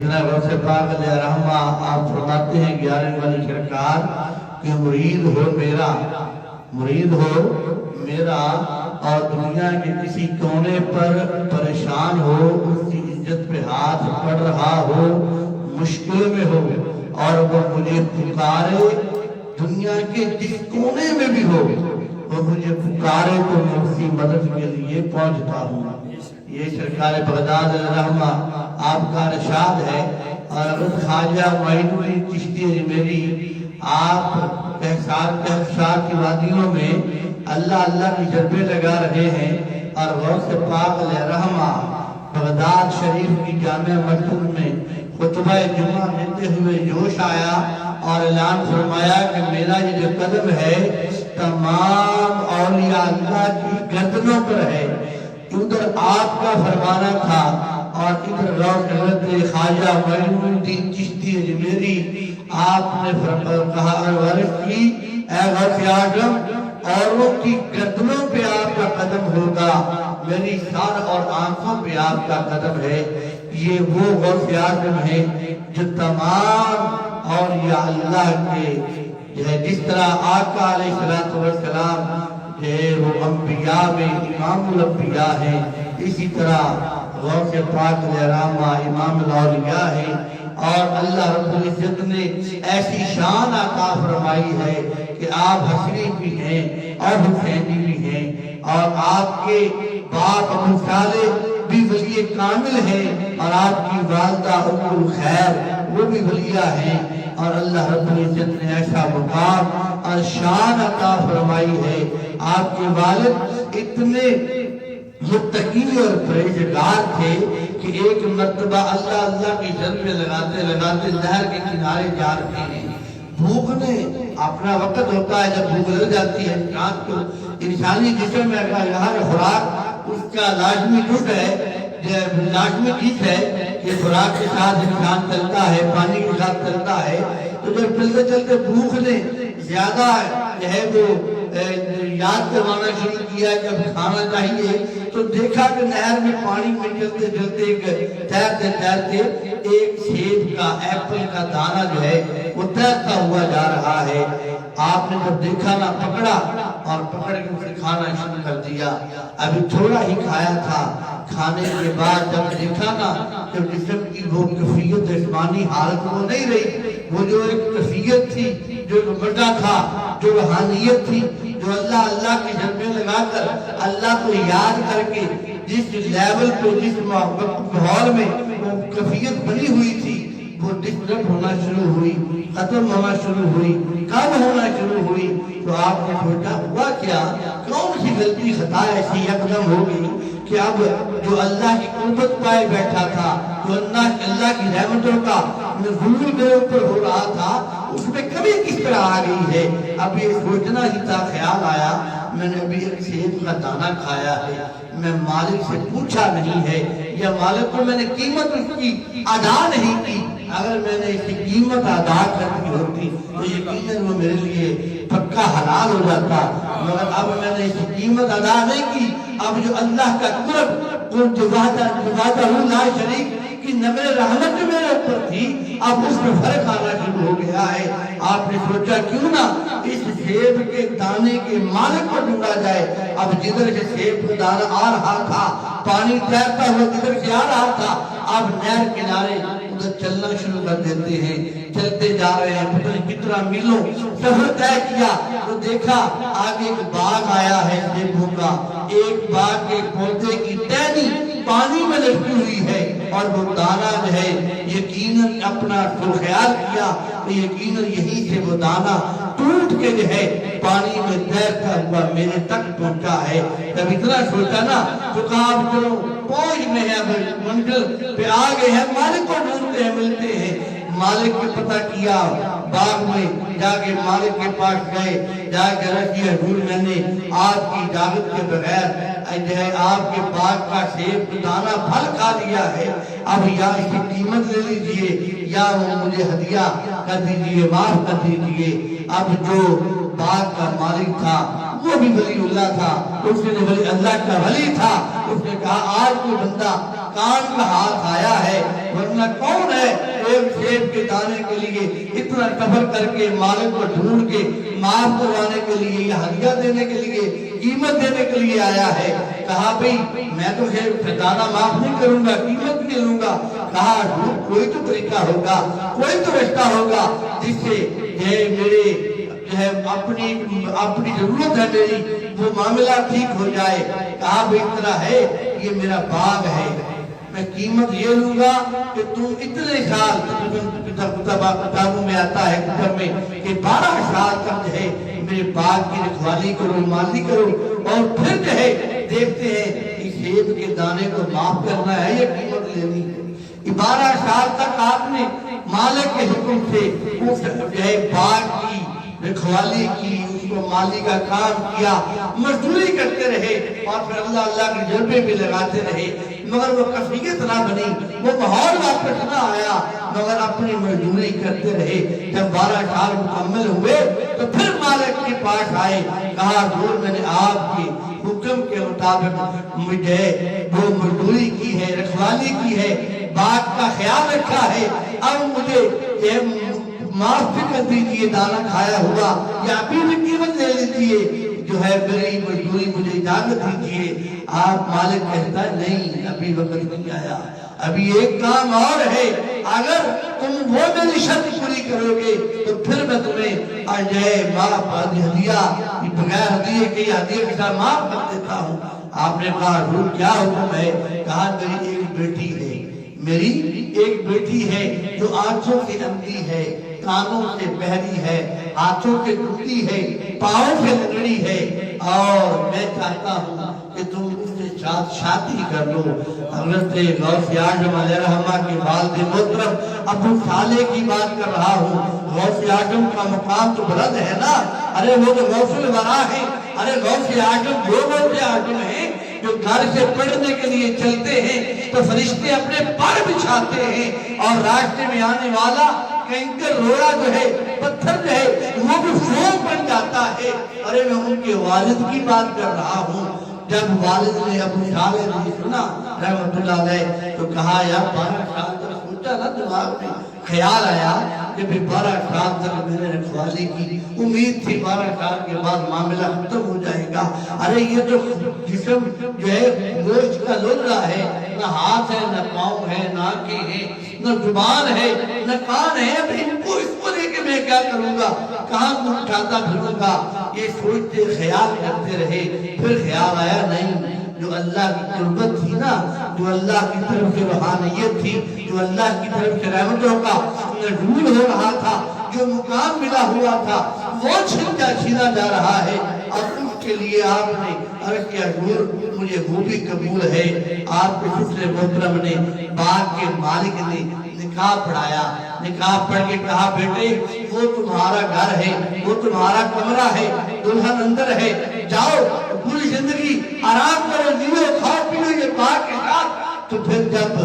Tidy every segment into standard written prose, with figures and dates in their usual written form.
جناب غوث پاک علیہ رحمہ آپ فرماتے ہیں 11 والی سرکار کہ مرید ہو میرا اور دنیا کے کسی کونے پر پریشان ہو، اس کی عزت پہ ہاتھ پڑ رہا ہو، مشکل میں ہو اور وہ مجھے پکارے، دنیا کے جس کونے میں بھی ہو وہ مجھے پکارے تو میں اس کی مدد کے لیے پہنچتا ہوں۔ یہ سرکار بغداد علیہ رحمہ آپ کا ارشاد ہے۔ اور خواجہ معین الدین چشتی اجمیری آپ کہسار کی وادیوں میں اللہ اللہ کی جربے لگا رہے ہیں، اور غوث پاک علیہ رحمہ بغداد شریف کی جامع مسجد میں خطبہ جمعہ دیتے ہوئے جوش آیا اور اعلان فرمایا کہ میرا یہ جو قدم ہے تمام اولیاء اللہ کی گردنوں پر ہے۔ ادھر آپ کا فرمانا تھا اور ادھر غوث حضرت خواجہ معین الدین چشتی اجمیری آپ نے کہا عرض کی، اے غوث اعظم اوروں کی گردنوں پہ آپ کا قدم ہوگا، میری سر اور آنکھوں پہ آپ کا قدم ہے۔ یہ وہ غوث اعظم ہے جو تمام اولیاء اللہ کے جس طرح آقا علیہ السلام وہ انبیاء میں امام الانبیاء ہیں، اسی طرح غوث پاک علیہ رحمہ امام الاولیاء ہے۔ اور اللہ رب العزت نے ایسی شان عطا فرمائی ہے کہ آپ حسنی بھی ہیں اور حسینی بھی ہیں، اور آپ کے باپ ابو صالح بھی ولی کامل ہیں، اور آپ کی والدہ ام الخیر وہ بھی ولیہ ہیں، اور اللہ رب العزت نے ایسا مقام اور شان عطا فرمائی ہے۔ آپ کے والد اتنے متقی اور پرہیزگار تھے کہ ایک مرتبہ اللہ اللہ کی جربے لگاتے لگاتے نہر کے کنارے جا رہے ہیں۔ بھوک نے اپنا وقت ہوتا ہے، جب بھوک لگ جاتی ہے انسان کو، انسانی جسم میں اگر ہر خوراک اس کا لازمی جز ہے، لازمی چیز ہے کہ خوراک کے ساتھ انسان چلتا ہے، پانی کے ساتھ چلتا ہے، تو جب چلتے چلتے بھوک نے زیادہ ہے وہ یاد کروانا شروع کیا جب کھانا چاہیے، تو دیکھا کہ نہر میں پانی میں چلتے چلتے تیرتے تیرتے ایک سیب کا ایپل کا دانہ جو ہے وہ تیرتا ہوا جا رہا ہے۔ آپ نے جب دیکھا نہ پکڑا اور پکڑ کے اسے کھانا شروع کر دیا۔ ابھی تھوڑا ہی کھایا تھا، کھانے کے بعد جب دیکھا نا جب جسم کی وہ کیفیت جسمانی حالت وہ نہیں رہی، وہ جو ایک کیفیت تھی، جو بڑا تھا، جو روحانیت تھی، جو اللہ اللہ کے جذبے لگا کر اللہ کو یاد کر کے جس لیول پہ جس ماحول میں وہ کیفیت بنی ہوئی تھی وہ ڈسٹرب ہونا شروع ہوئی، ختم ہونا شروع ہوئی، کم ہونا شروع ہوئی۔ تو آپ نے سوچا ہوا کیا، کون سی غلطی خطا ایسی یکدم ہو گئی کہ اب جو اللہ کی قربت پائے بیٹھا تھا، جو اللہ کی رحمتوں کا نزول میرے اوپر ہو رہا تھا، اس میں کمی کس طرح آ گئی ہے۔ اب یہ سوچنا ہی تھا، خیال آیا میں نے ابھی ایک سیب کا دانہ کھایا ہے، میں مالک سے پوچھا نہیں ہے، یا مالک کو میں نے قیمت اس کی ادا نہیں کی۔ اگر میں نے اس کی قیمت ادا کرنی ہوتی تو یقیناً وہ میرے لیے پکا حلال ہو جاتا، مگر اب میں نے اس کی قیمت ادا نہیں کی۔ اب جو اللہ کا قرب جو وحدہ لا شریک کی نظر رحمت جو میرے اوپر تھی، اب اس میں فرق آنا شروع ہو گیا ہے۔ آپ نے سوچا کیوں نہ اس سیب کے دانے کے مالک کو ڈھونڈا جائے۔ اب جدھر سے سیب کا دانہ آ رہا تھا، پانی تیرتا ہوا جدھر سے آ رہا تھا، اب نہر کنارے ادھر چلنا شروع کر دیتے ہیں، چلتے جا رہے ہیں، پتہ نہیں کتنا میلوں سفر طے کیا تو دیکھا آگے ایک باغ آیا ہے سیبوں کا، ایک باغ کے پودے کی ٹہنی پانی میں لٹکی ہوئی ہے، اور وہ دانہ جو ہے یقیناً اپنا تو خیال کیا کہ یقیناً یہی سے وہ دانہ ٹوٹ کے جو ہے پانی میں تیرتا ہوا میرے تک پہنچا ہے۔ جب اتنا سوچا نا تو کہا اب چلو پہنچ میں ہے، منزل پہ آگے ہیں، مالک کو ڈھونڈتے ہیں، ملتے ہیں۔ مالک کو پتہ کیا، باغ میں جا کے مالک کے پاس گئے، جا کے رکھ دیا، حضور میں نے آپ کی اجازت کے بغیر آپ کے باغ کا سیب دانہ پھل کھا لیا ہے، اب یا اس کی قیمت لے لیجئے یا وہ مجھے ہدیہ کر دیجئے، معاف کر دیجئے۔ اب جو باغ کا مالک تھا وہ بھی ولی اللہ تھا، اس نے ولی اللہ کا ولی تھا۔ اس نے کہا آج کوئی بندہ کان کا ہاتھ آیا ہے، ورنہ کون ہے ایک سیب کے دانے کے لیے اتنا کفر کر کے مالک کو ڈھونڈ کے معاف کروانے کے لیے یا ہدیہ دینے کے لیے قیمت دینے کے لیے آیا ہے۔ کہا بھئی میں تو سیب کا دانہ معاف نہیں کروں گا، قیمت نہیں لوں گا۔ کہا کوئی تو طریقہ ہوگا، کوئی تو رشتہ ہوگا جس سے یہ میرے اپنی ضرورت ہے میری، وہ معاملہ ٹھیک ہو جائے۔ کہا بھئی اس طرح ہے، یہ میرا باغ ہے، میں قیمت یہ لوں گا کہ تم اتنے سال، کتابوں میں آتا ہے کتاب میں کہ 12 سال تک جو ہے میرے باغ کی رکھوالی کرو، مالی کرو، اور پھر جو ہے دیکھتے ہیں کہ سیب کے دانے کو معاف کرنا ہے یا قیمت لینی ہے۔ 12 سال تک آپ نے مالک کے حکم سے اس جو ہے باغ کی رکھوالی کی، اس کو مالی کا کام کیا، مزدوری کرتے رہے، اور پھر اللہ کے جلبے بھی لگاتے رہے، مگر وہ کفیت نہ بنی، وہ ماحول واپس نہ آیا، مگر اپنی مزدوری کرتے رہے۔ جب 12 سال مکمل ہوئے تو پھر مالک کے پاس آئے، کہا حضور میں نے آپ کے حکم کے مطابق مجھے وہ مزدوری کی ہے، رکھوالی کی ہے، باغ کا خیال رکھا ہے، اب مجھے یہ معاف بھی کر دیجئے دانہ کھایا ہوا، یا ابھی بھی قیمت لے لیجئے، جو ہے میری مزدوری مجھے اجازت دیجئے۔ آپ مالک کہتا ہے نہیں، ابھی وقت نہیں آیا، ابھی ایک کام اور ہے، اگر تم وہ میری شرط پوری کرو گے تو پھر میں تمہیں آجائے معاف ہدیہ، بغیر ہدیے کے ہدیے کے ساتھ معاف کر دیتا ہوں۔ آپ نے کہا حضور کیا حکم ہے؟ کہا میری ایک بیٹی ہے، میری ایک بیٹی ہے جو آنکھوں سے اندھی ہے، کانوں سے بہری ہے، ہاتھوں سے ٹوٹی ہے، پاؤں سے لگڑی ہے، اور میں چاہتا ہوں کہ تم اس سے شادی کر لو۔ حضرت غوث اعظم علیہ رحمہ کے والد محترم ابو صالح کی بات کر رہا ہوں۔ غوث اعظم کا مقام تو بلند ہے نا، ارے وہ تو غوث الورا ہے، ارے غوث اعظم وہ غوث اعظم ہیں جو گھر سے پڑھنے کے لیے چلتے ہیں تو فرشتے اپنے پر بچھاتے ہیں، اور راستے میں آنے والا کینکر روڑا جو ہے، پتھر جو ہے، وہ بھی فوم بن جاتا ہے۔ ارے میں ان کے والد کی بات کر رہا ہوں۔ جب والد نے ابو صالح نے سنا رحمت اللہ علیہ تو کہا یا 12 سال تک سوچا نا، دماغ میں خیال آیا کہ 12 سال تک میں نے رکھوالی کی، امید تھی 12 سال کے بعد معاملہ ختم ہو جائے گا۔ ارے یہ تو جسم جو ہے گوشت کا لولا ہے، نہ ہاتھ ہے، نہ پاؤں ہے، نہ آنکھیں ہیں، نہ زبان ہے، نہ کان ہے، اب ان کو اس کو لے کے میں کیا کروں گا، کہاں کو اٹھاتا پھروں گا؟ یہ سوچتے خیال کرتے رہے، پھر خیال آیا نہیں، جو اللہ کی قربت تھی نا، جو اللہ کی طرف سے روحانیت تھی، جو اللہ کی طرف سے رحمتوں کا نزول ہو رہا تھا، جو مقام ملا ہوا تھا، وہ چھینا جا رہا ہے۔ اور اس کے لیے آپ نے عرض کیا حضور مجھے وہ بھی قبول ہے۔ آپ کے دوسرے محترم نے، باغ کے مالک نے نکاح پڑھایا، نکاح پڑھ کے کہا بیٹے وہ تمہارا گھر ہے، وہ تمہارا کمرہ ہے، دلہن اندر ہے، جاؤ پوری زندگی آرام کرو، جیو کھاؤ پیو یہ باغ کے ساتھ۔ تو پھر جب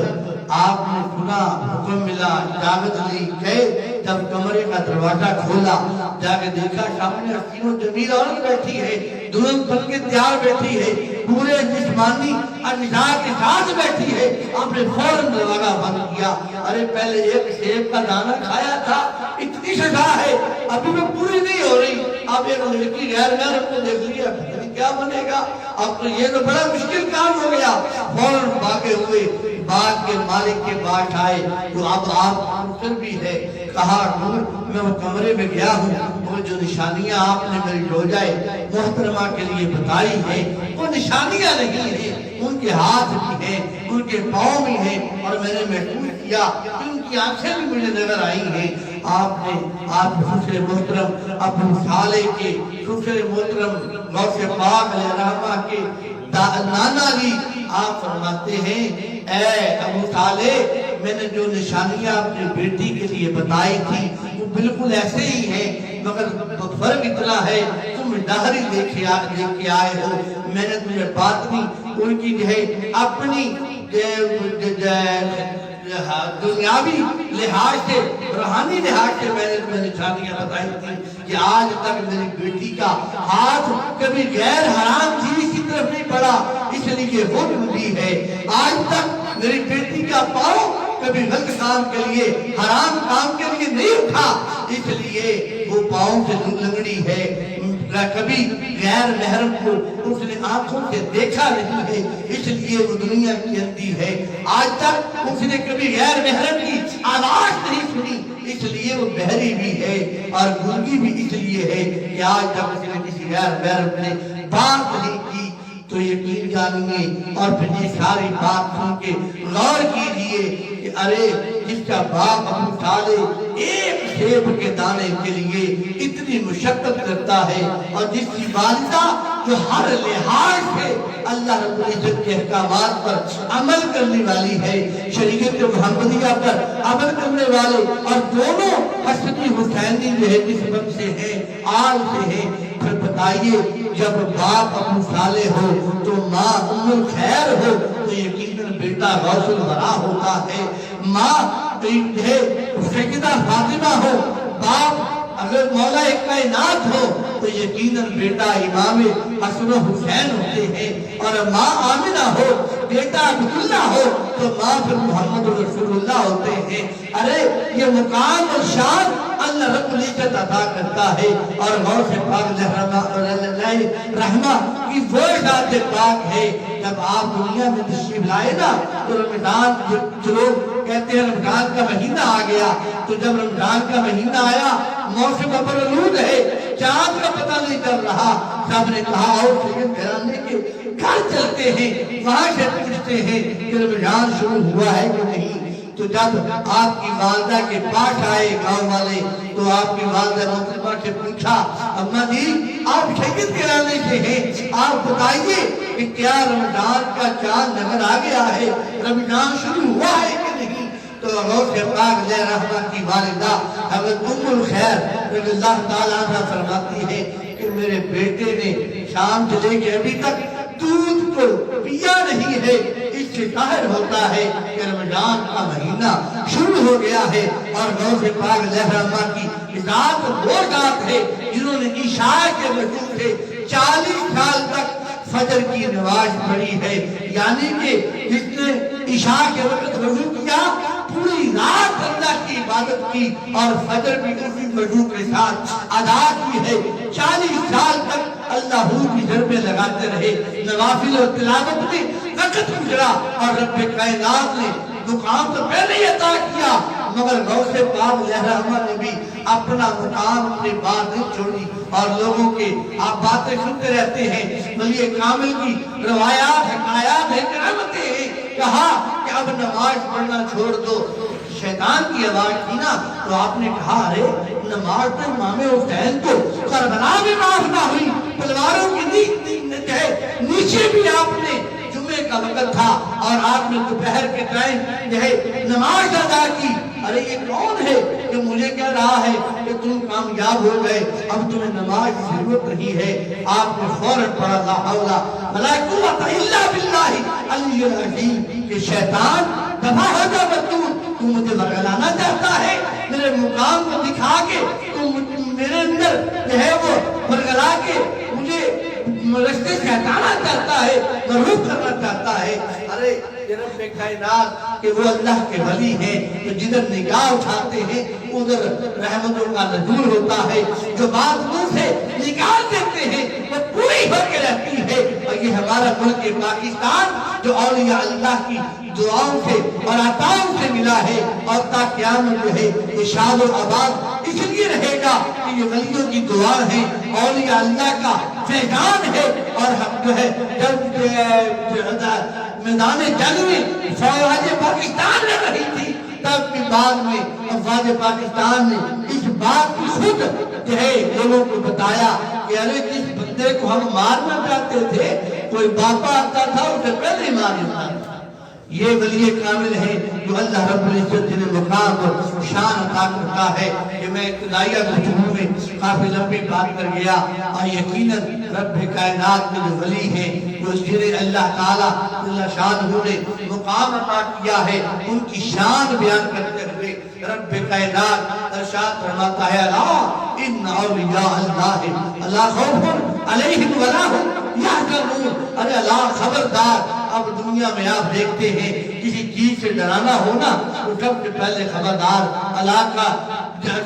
آپ نے سنا، حکم ملا، اجازت لی، گئے، جب کمرے کا دروازہ کھولا، جا کے دیکھا سامنے حسین و جمیل عورت بیٹھی ہے، دلہن بن کے تیار بیٹھی ہے، پورے جسمانی اجزاء کے ساتھ بیٹھی ہے۔ آپ نے فوراً دروازہ بند کیا۔ ارے پہلے ایک سیب کا دانہ کھایا تھا، اتنی سزا ہے، ابھی میں پوری نہیں ہو رہی، اب ایک لڑکی غیر محرم کو دیکھ لیا، کیا بنے گا؟ اب تو یہ تو بڑا مشکل کام ہو گیا۔ فوراً بھاگے ہوئے باغ کے مالک کے پاس آئے، جو اب آپ منکر بھی ہے، کہا میں وہ کمرے میں گیا ہوں، وہ جو نشانیاں آپ نے میری روجائے محترمہ کے لیے بتائی ہیں وہ نشانیاں نہیں ہیں، ان کے ہاتھ بھی ہیں، ان کے پاؤں بھی ہیں، اور میں نے محسوس کیا کہ ان کی آنکھیں بھی مجھے نظر آئی ہیں۔ آپ نے آپ دوسرے محترم ابو صالح کے دوسرے محترم غوث پاک علیہ رحمہ کے نانا جی آپ فرماتے ہیں اے ابو صالح میں نے جو نشانیاں اپنی بیٹی کے لیے بتائی تھی وہ بالکل ایسے ہی ہیں، مگر فرق اتنا ہے تم ڈہری لے کے آئے ہو، میں نے تمہیں باطنی ان کی جو ہے اپنی دنیاوی لحاظ سے روحانی لحاظ سے میں نے نشانیاں بتائی تھی کہ آج تک میری بیٹی کا ہاتھ کبھی غیر حرام چیز کی طرف نہیں پڑا، اس لیے وہ بھی ہے۔ آج تک میری بیٹی کا پاؤں کبھی غلط کام کے لیے حرام کام کے لیے نہیں اٹھا، اس لیے وہ پاؤں سے لنگڑی ہے۔ کبھی غیر محرم کو اس نے آنکھوں سے دیکھا نہیں ہے، اس لیے وہ دنیا کی اندھی ہے۔ آج تک اس نے کبھی غیر محرم کی آواز نہیں سنی، اس لیے وہ بہری بھی ہے، اور گونگی بھی اس لیے ہے کہ آج تک اس نے کسی غیر محرم نے بات نہیں کی۔ تو یقین جانیے اور پھر یہ ساری بات سن کے غور کیجئے کہ ارے جس کا باپ ابو طالب ایک سیب کے دانے کے لیے اتنی مشقت کرتا ہے، اور جس کی والدہ جو ہر لحاظ سے اللہ رب العزت کے احکامات پر عمل کرنے والی ہے، شریعت محمدیہ پر عمل کرنے والے، اور دونوں حسنی حسینی جو ہے جس وقت سے ہیں آل سے ہیں، پھر بتائیے جب باپ ابو صالح ہو تو ماں ام الخیر ہو تو یقیناً بیٹا غوث الورا ہوتا ہے۔ ماں ہے سیدہ فاطمہ ہو، باپ اگر مولا کائنات ہو تو یقیناً بیٹا امام حسن و حسین ہوتے ہیں، اور ماں آمنہ ہو، بیٹا عبداللہ ہو تو ماں پھر محمد رسول اللہ ہوتے ہیں۔ ارے یہ مقام اور شان اللہ رب العزت عطا کرتا ہے، اور غوث پاک رحمہ کی وہ ذات پاک ہے۔ جب آپ دنیا میں تشریف لائے نا تو رمضان جو لوگ کہتے ہیں رمضان کا مہینہ آ گیا، تو جب رمضان کا مہینہ آیا موسم ابرالود ہے، چاند کا پتہ نہیں چل رہا، سب نے کہا اور سید گھرانے کے گھر چلتے ہیں، وہاں سے پوچھتے ہیں کہ رمضان شروع ہوا ہے کہ نہیں۔ تو جب آپ کی والدہ کے پاس آئے گاؤں والے تو آپ کی والدہ محترمہ سے پوچھا اماں جی آپ شہید گھرانے سے ہیں، آپ بتائیے کہ کیا رمضان کا چاند نظر آ گیا ہے، رمضان شروع ہوا ہے کہ نہیں؟ تو غوث پاک علیہ رحمہ کی والدہ حضرت ام الخیر رضی اللہ تعالیٰ عنہ فرماتی ہے کہ میرے بیٹے نے شام سے لے کے ابھی تک دودھ کو پیا نہیں ہے، اس سے ظاہر ہوتا ہے کہ رمضان کا مہینہ شروع ہو گیا ہے۔ اور غوث پاک علیہ رحمہ کی ذات وہ ذات ہے جنہوں نے عشاء کے وقت سے 40 سال تک فجر کی نماز پڑھی ہے، یعنی کہ جس نے عشاء کے وقت وضو کیا پوری رات اللہ کی عبادت کی، اور فجر بھی اسی وضو کے ساتھ ادا کی ہے۔ 40 سال تک اللہ کی ضربیں لگاتے رہے، نوافل اور تلاوت میں وقت گزرا، اور رب کائنات نے مقام تو پہلے ہی عطا کیا، مگر غوث پاک علیہ رحمہ نے بھی اپنا مقام اپنی بات نہیں چھوڑی۔ اور لوگوں کے آپ باتیں سنتے رہتے ہیں، ولی کامل کی روایات حکایات ہیں، کرامتیں ہیں، کہا کہ اب نماز پڑھنا چھوڑ دو۔ شیطان کی آواز تھی نا تو آپ نے کہا ارے نماز تو امام حسین کو کربلا میں معاف نہ ہوئی، تلواروں کی نیچے بھی آپ نے جمعے کا وقت تھا اور آپ نے دوپہر کے ٹائم نماز ادا کی۔ ارے یہ کون ہے کہ مجھے کہہ رہا ہے کہ تم کامیاب ہو گئے، اب تمہیں نماز کی ضرورت نہیں ہے؟ آپ نے فوراً پڑھا لا حول ولا قوت الا باللہ العلی العظیم کہ شیطان دفع ہو جا مردود، تو مجھے بغلانا چاہتا ہے، میرے مقام کو دکھا کے تو میرے اندر جو ہے وہ برگلا کے مجھے رشتے سے ہٹانا چاہتا ہے، مغلوب کرنا چاہتا ہے۔ ارے یہ رب کائنات کہ وہ اللہ کے ولی ہیں، تو جدھر نگاہ اٹھاتے ہیں ادھر رحمتوں کا نزول ہوتا ہے، جو بات منہ سے نکال دیتے ہیں وہ پوری ہو کے رہتی ہے۔ اور یہ ہمارا ملک پاکستان جو اولیاء اللہ کی دعاؤں سے اور عطاؤں سے ملا ہے، اور تا قیامت جو ہے یہ شاد و آباد اس لیے رہے گا کہ یہ ولیوں کی دعا ہے، اولیاء اللہ کا فیضان ہے۔ اور ہم جو ہے جب میدان جنگ میں فوج پاکستان لڑ رہی تھی تب بھی بعد میں افواج پاکستان نے اس بات کی خود جو ہے لوگوں کو بتایا کہ ارے جس بندے کو ہم مارنا چاہتے تھے کوئی باپا آتا تھا اسے پہلے ہی مار دیتا تھا۔ یہ ولی کامل ہے جو اللہ رب العزت جنہیں مقام اور شان عطا کرتا ہے۔ کہ میں ابتدائیہ گفتگو میں کافی لمبی بات کر گیا، اور یقیناً رب کائنات کے جو ولی ہیں جو جنہیں اللہ تعالیٰ اللہ شان نے مقام عطا کیا ہے، ان کی شان بیان کرتے ہوئے رب کائنات ارشاد فرماتا ہے الا ان اولیاء اللہ لا خوف علیہم ولا هم یحزنون۔ ارے اللہ خبردار، اب دنیا میں آپ دیکھتے ہیں کسی چیز سے ڈرانا ہونا تو سب سے پہلے خبردار اللہ کا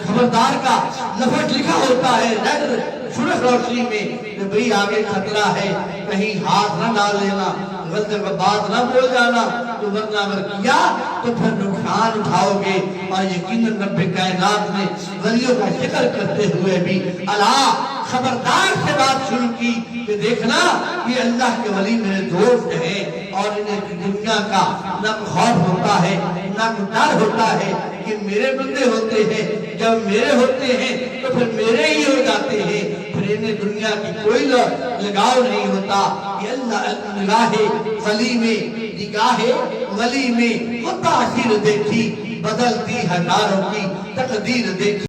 خبردار کا لفظ لکھا ہوتا ہے ریڈ سرخ روشنی میں کہ بھئی آگے خطرہ ہے، کہیں ہاتھ نہ ڈال لینا، غلط بات نہ بول جانا، تو ورنہ اگر کیا تو پھر نقصان اٹھاؤ گے۔ اور یقیناً رب کائنات نے ولیوں کا ذکر کرتے ہوئے بھی اللہ خبردار سے بات شروع کی کہ دیکھنا یہ اللہ کے ولی میرے دوست ہیں، اور انہیں دنیا کا نہ خوف ہوتا ہے نہ ڈر ہوتا ہے کہ میرے بندے ہوتے ہیں، جب میرے ہوتے ہیں تو پھر میرے ہی ہو جاتے ہیں، پھر انہیں دنیا کی کوئی لگاؤ نہیں ہوتا۔ یہ اللہ نگاہ ولی میں نگاہ ولی میں وہ تاثیر دیکھی، بدلتی ہزاروں کی تقدیر دیکھی۔